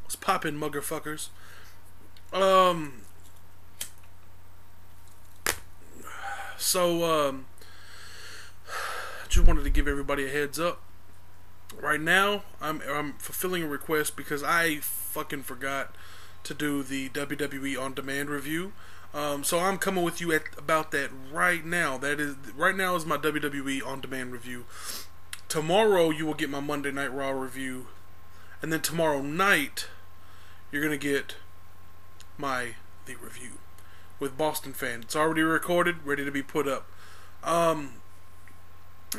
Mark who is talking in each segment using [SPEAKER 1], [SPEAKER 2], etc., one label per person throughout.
[SPEAKER 1] What's poppin', muggerfuckers? Um, so, just wanted to give everybody a heads up. Right now, I'm fulfilling a request because I fucking forgot to do the WWE On Demand review. So I'm coming with you about that right now. Right now is my WWE On Demand review. Tomorrow you will get my Monday Night Raw review, and then tomorrow night you're gonna get the review with Boston Fan. It's already recorded, ready to be put up.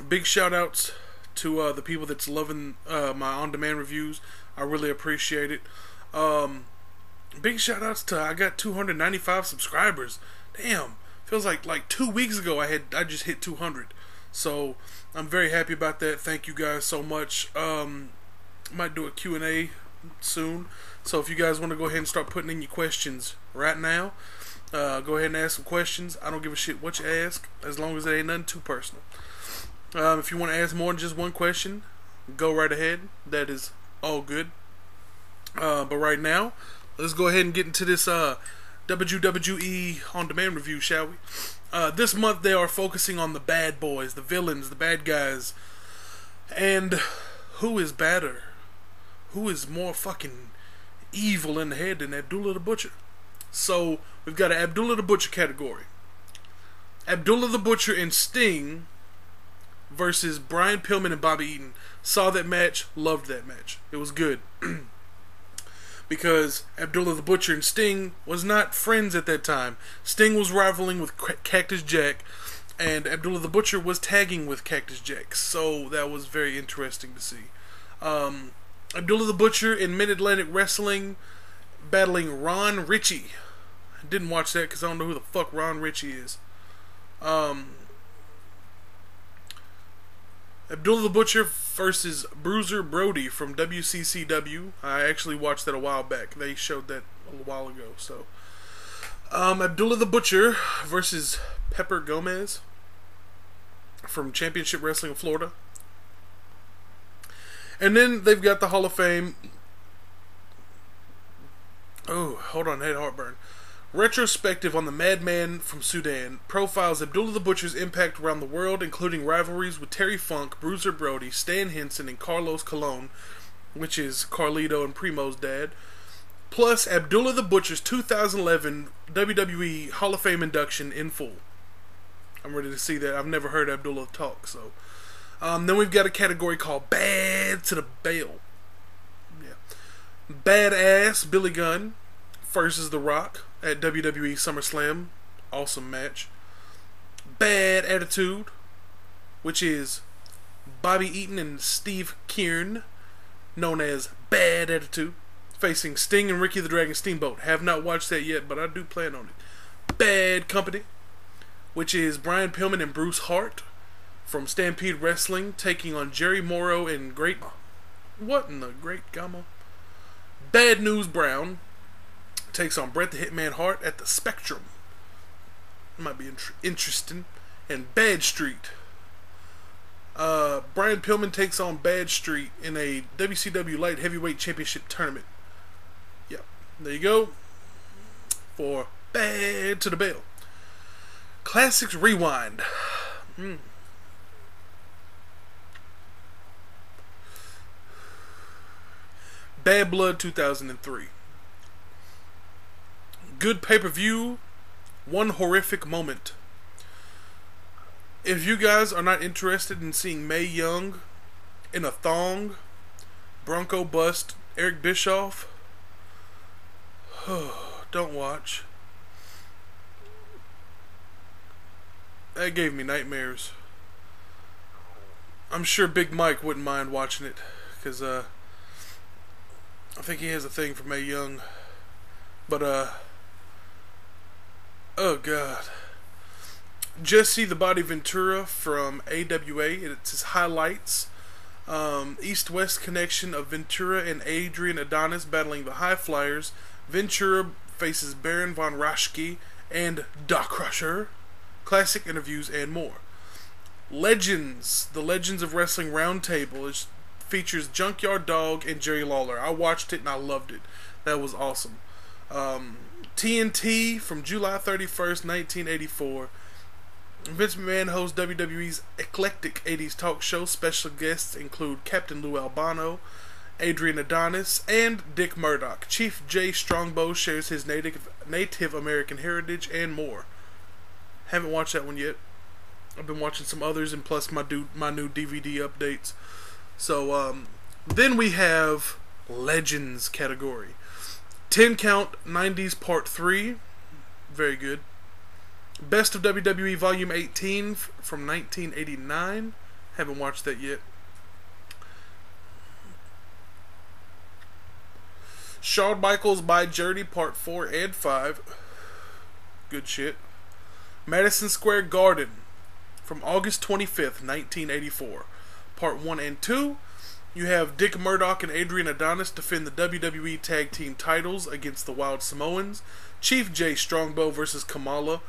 [SPEAKER 1] Big shout outs to the people that's loving my on-demand reviews. I really appreciate it. Big shout outs to, I got 295 subscribers. Damn, feels like 2 weeks ago I just hit 200. So I'm very happy about that. Thank you guys so much. Might do a Q&A soon. So if you guys want to go ahead and start putting in your questions right now, go ahead and ask some questions. I don't give a shit what you ask, as long as it ain't nothing too personal. If you want to ask more than just one question, go right ahead. That is all good. But right now, let's go ahead and get into this WWE On Demand review, shall we? This month they are focusing on the bad boys, the villains, the bad guys. And who is badder? Who is more fucking evil in the head than Abdullah the Butcher? So we've got an Abdullah the Butcher category. Abdullah the Butcher and Sting versus Brian Pillman and Bobby Eaton. Saw that match, loved that match. It was good. Because Abdullah the Butcher and Sting was not friends at that time. Sting was rivaling with Cactus Jack, and Abdullah the Butcher was tagging with Cactus Jack. So that was very interesting to see. Abdullah the Butcher in Mid-Atlantic Wrestling battling Ron Ritchie. I didn't watch that because I don't know who the fuck Ron Ritchie is. Abdullah the Butcher versus Bruiser Brody from WCCW. I actually watched that a while back. They showed that a while ago. So, Abdullah the Butcher versus Pepper Gomez from Championship Wrestling of Florida. And then they've got the Hall of Fame. Oh, hold on, I had heartburn. Retrospective on the Madman from Sudan profiles Abdullah the Butcher's impact around the world, including rivalries with Terry Funk, Bruiser Brody, Stan Henson, and Carlos Colon, which is Carlito and Primo's dad, plus Abdullah the Butcher's 2011 WWE Hall of Fame induction in full. I'm ready to see that. I've never heard Abdullah talk, so. Then we've got a category called Bad to the Bell. Yeah. Badass Billy Gunn versus The Rock at WWE SummerSlam. Awesome match. Bad Attitude, which is Bobby Eaton and Steve Keirn, known as Bad Attitude, facing Sting and Ricky the Dragon Steamboat. Have not watched that yet, but I do plan on it. Bad Company, which is Brian Pillman and Bruce Hart from Stampede Wrestling, taking on Jerry Morrow and Great... What in the Great Gamma? Bad News Brown takes on Bret the Hitman Hart at the Spectrum. Might be interesting. And Bad Street. Brian Pillman takes on Bad Street in a WCW Light Heavyweight Championship tournament. Yep. There you go. For Bad to the Bell. Classics Rewind. Bad Blood 2003. Good pay-per-view, one horrific moment. If you guys are not interested in seeing Mae Young in a thong, Bronco bust Eric Bischoff, don't watch. That gave me nightmares. I'm sure Big Mike wouldn't mind watching it, because I think he has a thing for Mae Young. But, oh god. Jesse the Body Ventura from AWA. It's his highlights. East-West connection of Ventura and Adrian Adonis battling the High Flyers. Ventura faces Baron Von Raschke and Doc Crusher. Classic interviews and more. Legends. The Legends of Wrestling Roundtable is features Junkyard Dog and Jerry Lawler. I watched it and I loved it. That was awesome. TNT from July 31st, 1984. Vince McMahon hosts WWE's eclectic 80s talk show. Special guests include Captain Lou Albano, Adrian Adonis, and Dick Murdoch. Chief Jay Strongbow shares his Native American heritage and more. Haven't watched that one yet. I've been watching some others, and plus my new DVD updates. So then we have Legends category. 10 Count 90s Part 3. Very good. Best of WWE Volume 18 from 1989. Haven't watched that yet. Shawn Michaels by Journey Part 4 and 5. Good shit. Madison Square Garden from August 25th, 1984. Part 1 and 2. You have Dick Murdoch and Adrian Adonis defend the WWE Tag Team titles against the Wild Samoans. Chief Jay Strongbow versus Kamala.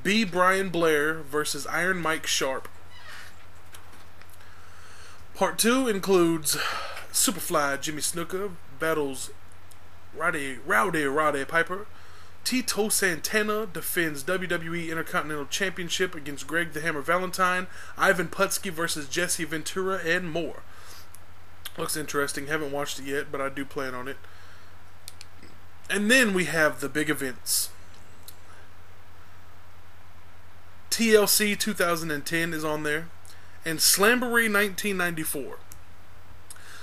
[SPEAKER 1] B. Brian Blair versus Iron Mike Sharp. Part 2 includes Superfly Jimmy Snuka battles Rowdy Piper. Tito Santana defends WWE Intercontinental Championship against Greg the Hammer Valentine. Ivan Putski versus Jesse Ventura, and more. Looks interesting. Haven't watched it yet, but I do plan on it. And then we have the big events. TLC 2010 is on there. And Slamboree 1994.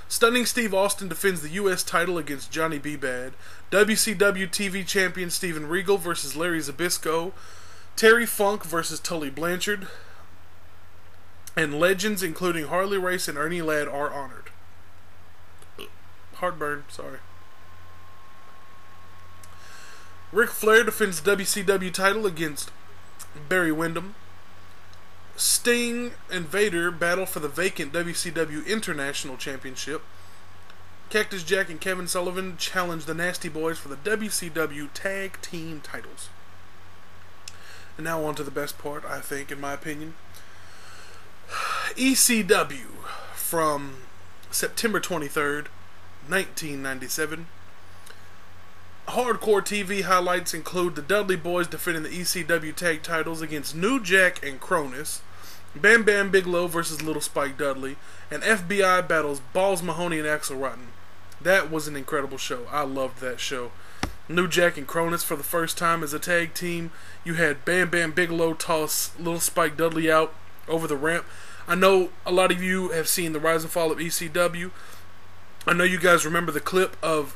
[SPEAKER 1] Stunning Steve Austin defends the U.S. title against Johnny B. Bad. WCW TV champion Steven Regal versus Larry Zbyszko. Terry Funk versus Tully Blanchard. And legends including Harley Race and Ernie Ladd are honored. Heartburn, sorry. Ric Flair defends the WCW title against Barry Windham. Sting and Vader battle for the vacant WCW International Championship. Cactus Jack and Kevin Sullivan challenge the Nasty Boys for the WCW Tag Team titles. And now on to the best part, I think, in my opinion. ECW from September 23rd, 1997. Hardcore TV highlights include the Dudley Boys defending the ECW tag titles against New Jack and Cronus. Bam Bam Bigelow versus Little Spike Dudley. And FBI battles Balls Mahoney and Axl Rotten. That was an incredible show. I loved that show. New Jack and Cronus for the first time as a tag team. You had Bam Bam Bigelow toss Little Spike Dudley out over the ramp. I know a lot of you have seen the rise and fall of ECW. I know you guys remember the clip of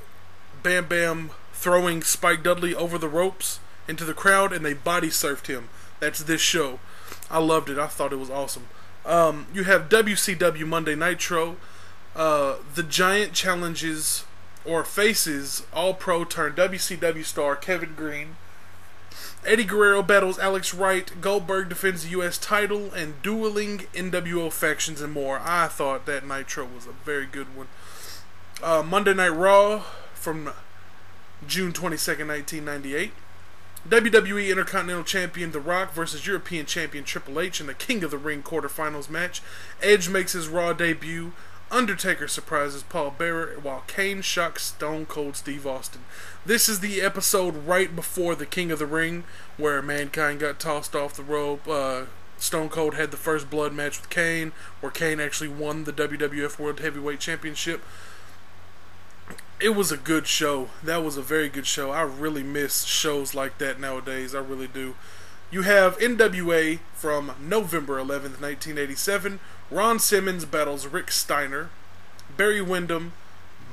[SPEAKER 1] Bam Bam throwing Spike Dudley over the ropes into the crowd and they body surfed him. That's this show. I loved it. I thought it was awesome. You have WCW Monday Nitro. The Giant challenges or faces All-Pro turned WCW star Kevin Green. Eddie Guerrero battles Alex Wright. Goldberg defends the U.S. title and dueling NWO factions and more. I thought that Nitro was a very good one. Monday Night Raw from June 22nd, 1998. WWE Intercontinental Champion The Rock versus European Champion Triple H in the King of the Ring quarterfinals match. Edge makes his Raw debut. Undertaker surprises Paul Bearer while Kane shocks Stone Cold Steve Austin. This is the episode right before the King of the Ring where Mankind got tossed off the rope. Stone Cold had the first blood match with Kane where Kane actually won the WWF World Heavyweight Championship. It was a good show. That was a very good show. I really miss shows like that nowadays. I really do. You have NWA from November 11th, 1987. Ron Simmons battles Rick Steiner. Barry Windham,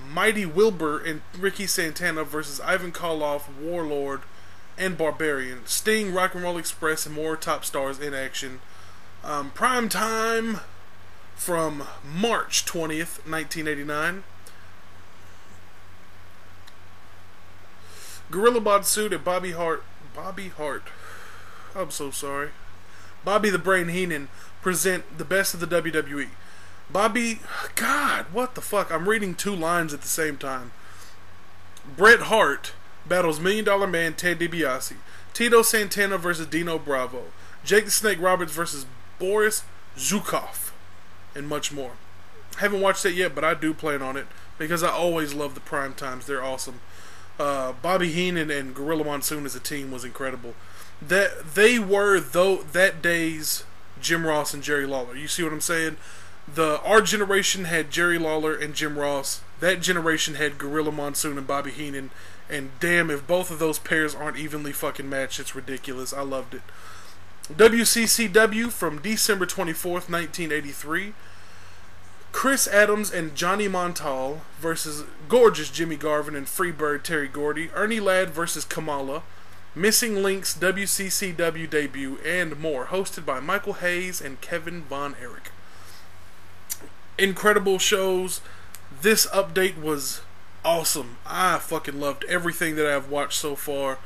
[SPEAKER 1] Mighty Wilbur, and Ricky Santana versus Ivan Koloff, Warlord, and Barbarian. Sting, Rock and Roll Express, and more top stars in action. Prime Time from March 20th, 1989. Gorilla Monsoon and Bobby Hart. I'm so sorry. Bobby the Brain Heenan present the best of the WWE. God, what the fuck? I'm reading two lines at the same time. Bret Hart battles $1 Million Man Ted DiBiase. Tito Santana versus Dino Bravo. Jake the Snake Roberts versus Boris Zhukov. And much more. Haven't watched it yet, but I do plan on it because I always love the prime times. They're awesome. Bobby Heenan and Gorilla Monsoon as a team was incredible. That they were that day's Jim Ross and Jerry Lawler. You see what I'm saying? Our generation had Jerry Lawler and Jim Ross. That generation had Gorilla Monsoon and Bobby Heenan. And damn, if both of those pairs aren't evenly fucking matched, it's ridiculous. I loved it. WCCW from December 24th, 1983. Chris Adams and Johnny Montal versus gorgeous Jimmy Garvin and Freebird Terry Gordy. Ernie Ladd versus Kamala. Missing Links WCCW debut and more. Hosted by Michael Hayes and Kevin Von Erich. Incredible shows. This update was awesome. I fucking loved everything that I've watched so far.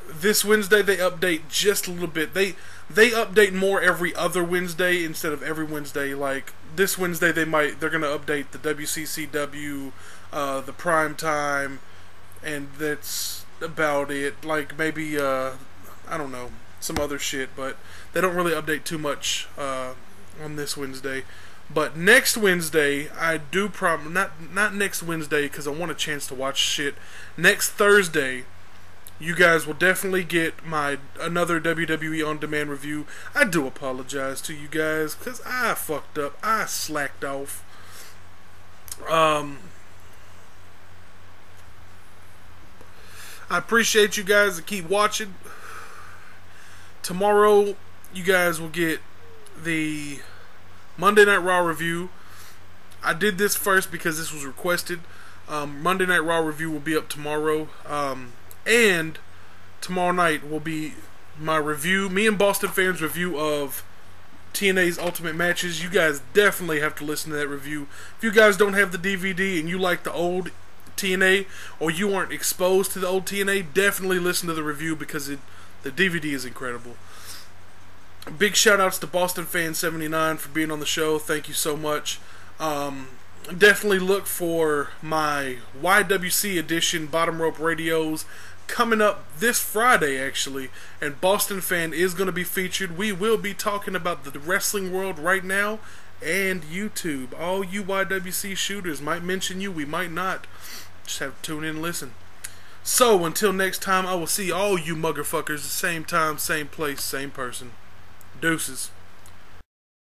[SPEAKER 1] This Wednesday they update just a little bit. They update more every other Wednesday instead of every Wednesday. Like this Wednesday they're gonna update the WCCW, the prime time, and that's about it. Like maybe I don't know, some other shit, but they don't really update too much on this Wednesday. But next Wednesday, I do not next Wednesday because I want a chance to watch shit. Next Thursday, you guys will definitely get another WWE On Demand review. I do apologize to you guys because I fucked up. I slacked off. I appreciate you guys that keep watching. Tomorrow, you guys will get the Monday Night Raw review. I did this first because this was requested. Monday Night Raw review will be up tomorrow. And tomorrow night will be my review, me and Boston Fans' review of TNA's Ultimate Matches. You guys definitely have to listen to that review. If you guys don't have the DVD and you like the old TNA, or you aren't exposed to the old TNA, definitely listen to the review because the DVD is incredible. Big shout outs to Boston Fan 79 for being on the show. Thank you so much. Definitely look for my YWC edition Bottom Rope Radios coming up this Friday, actually. And Boston Fan is going to be featured. We will be talking about the wrestling world right now and YouTube. All you YWC shooters might mention you, we might not. Just have to tune in and listen. So, until next time, I will see all you muggerfuckers the same time, same place, same person. Deuces.